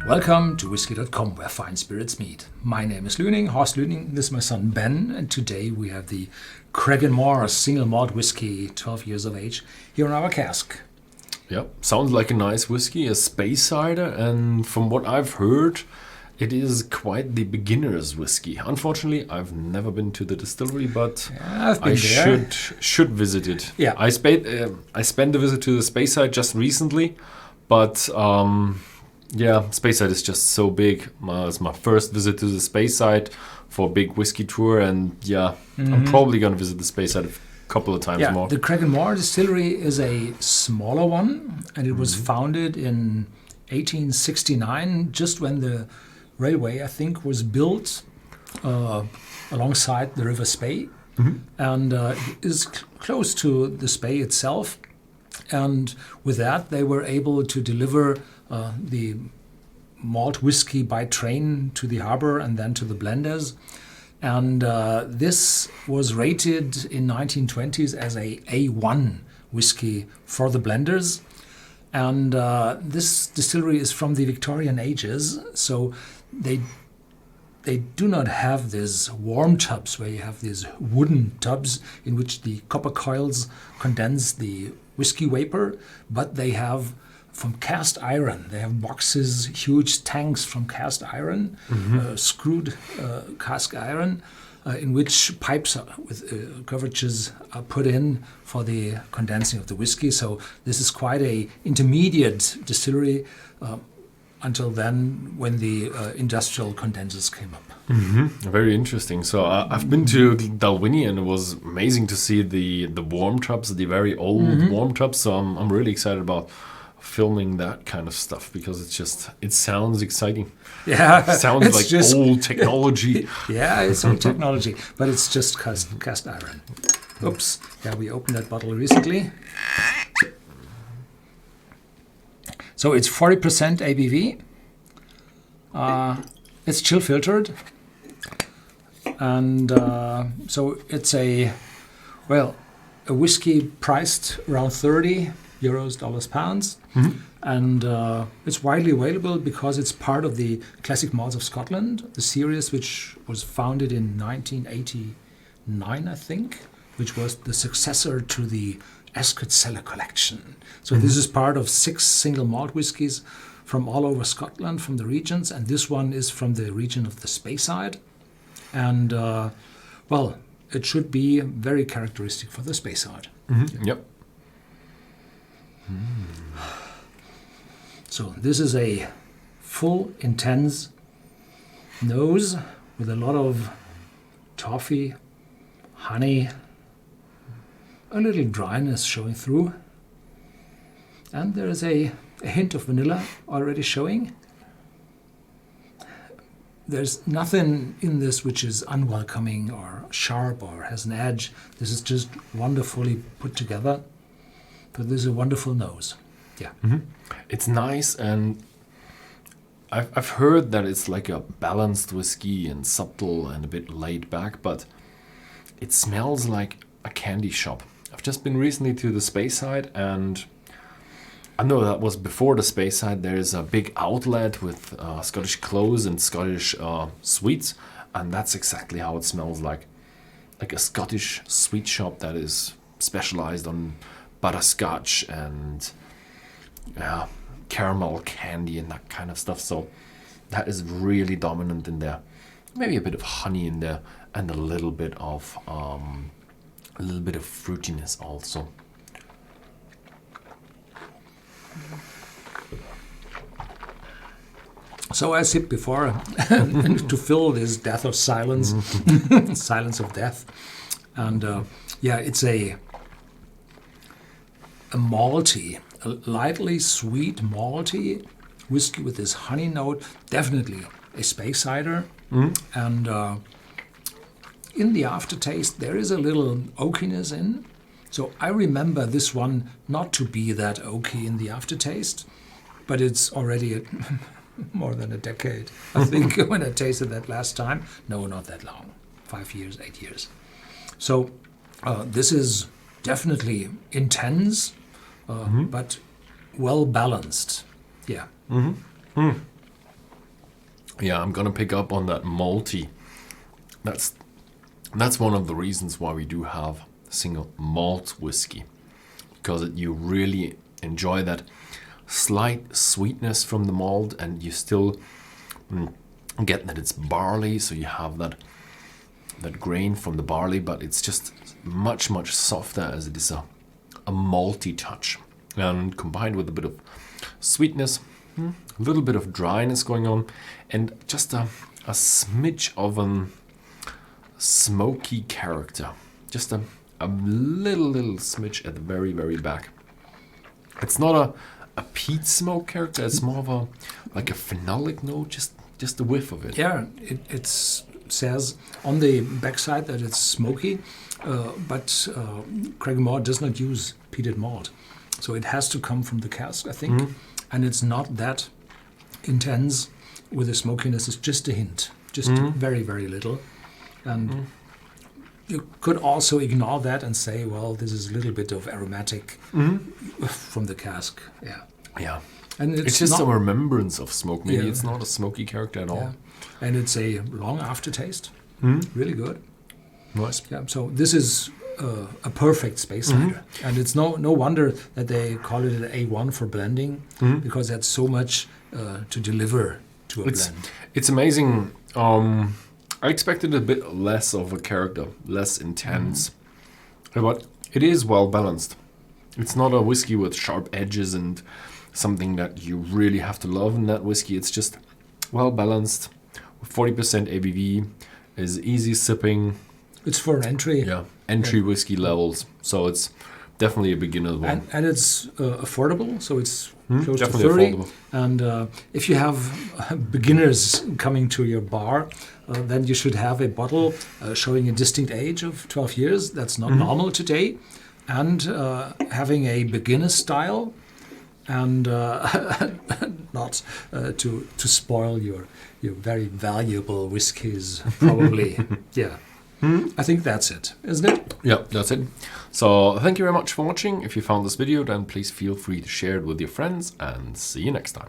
Welcome to Whisky.com, where fine spirits meet. My name is Horst Lüning, this is my son Ben, and today we have the Cragganmore single malt whiskey, 12 years of age, here in our cask. Yep, sounds like a nice whiskey, a space cider, and from what I've heard, it is quite the beginner's whiskey. Unfortunately, I've never been to the distillery, but I should visit it. Yeah, I spent a visit to the space side just recently, but Space Side is just so big. It's my first visit to the Space Side for a big whiskey tour, and I'm probably going to visit the Space Side a couple of times more. The Cragganmore distillery is a smaller one, and it was founded in 1869, just when the railway, I think, was built alongside the River Spey, and is close to the Spey itself. And with that, they were able to deliver the malt whiskey by train to the harbor and then to the blenders. And this was rated in 1920s as a A1 whiskey for the blenders. And this distillery is from the Victorian ages, so they do not have these warm tubs where you have these wooden tubs in which the copper coils condense the whiskey vapor, but they have from cast iron. They have boxes, huge tanks from cast iron, screwed cast iron, in which pipes with curvatures are put in for the condensing of the whiskey. So this is quite a intermediate distillery until then, when the industrial condensers came up. Very interesting. So I've been to Dalwhinnie, and it was amazing to see the warm tubs, the very old warm tubs. So I'm really excited about filming that kind of stuff, because it sounds exciting. Yeah, it sounds like just old technology. Yeah, it's old technology, but it's just cast iron. Oops. Yeah, we opened that bottle recently. So it's 40% ABV. It's chill filtered, and so it's a whiskey priced around 30 euros, dollars, pounds, and it's widely available because it's part of the Classic Malts of Scotland, the series which was founded in 1989, I think, which was the successor to the Ascot Cellar Collection. So this is part of 6 single malt whiskies from all over Scotland, from the regions, and this one is from the region of the Speyside. And, it should be very characteristic for the Speyside. Yep. So this is a full, intense nose with a lot of toffee, honey, a little dryness showing through, and there is a hint of vanilla already showing. There's nothing in this which is unwelcoming or sharp or has an edge. This is just wonderfully put together. But this is a wonderful nose. Yeah. It's nice, and I've heard that it's like a balanced whiskey and subtle and a bit laid back, but it smells like a candy shop. I've just been recently to the Space Side, and I know that was before the Space Side. There's a big outlet with Scottish clothes and Scottish sweets, and that's exactly how it smells like a Scottish sweet shop that is specialized on butterscotch and caramel candy and that kind of stuff. So that is really dominant in there. Maybe a bit of honey in there, and a little bit of fruitiness also. So I sipped before to fill this death of silence, silence of death, and it's a malty, a lightly sweet malty whiskey with this honey note. Definitely a space cider, and in the aftertaste there is a little oakiness in. So I remember this one not to be that oaky in the aftertaste, but it's already more than a decade, I think, when I tasted that last time. No, not that long. 5 years, 8 years. So this is definitely intense, but well balanced. Yeah. Yeah, I'm gonna pick up on that malty. That's one of the reasons why we do have single malt whiskey, because you really enjoy that slight sweetness from the malt, and you still get that it's barley, so you have that grain from the barley, but it's just much softer as it is a malty touch, and combined with a bit of sweetness, a little bit of dryness going on, and just a smidge of a smoky character, just a little smidge at the very back. It's not a peat smoke character, it's more of a phenolic note, just a whiff of it. Yeah, it says on the backside that it's smoky, but Cragganmore does not use peated malt. So it has to come from the cask, I think. And it's not that intense with the smokiness. It's just a hint, just very little. And you could also ignore that and say, well, this is a little bit of aromatic from the cask. Yeah. And it's just a remembrance of smoke. Maybe it's not a smoky character at all. Yeah. And it's a long aftertaste. Really good. Nice. Yeah. So this is a perfect space cider, and it's no wonder that they call it an A1 for blending, because that's so much to deliver to a blend. It's amazing. I expected a bit less of a character, less intense, but it is well balanced. It's not a whiskey with sharp edges and something that you really have to love in that whiskey. It's just well balanced. 40% ABV, is easy sipping. It's for an entry. Yeah, entry whiskey levels. So it's definitely a beginner one. And it's affordable, so it's close to definitely 30. affordable. And if you have beginners coming to your bar, then you should have a bottle showing a distinct age of 12 years. That's not normal today. And having a beginner style, and not to spoil your very valuable whiskeys, probably. Yeah. I think that's it, isn't it? Yeah, that's it. So thank you very much for watching. If you found this video, then please feel free to share it with your friends, and see you next time.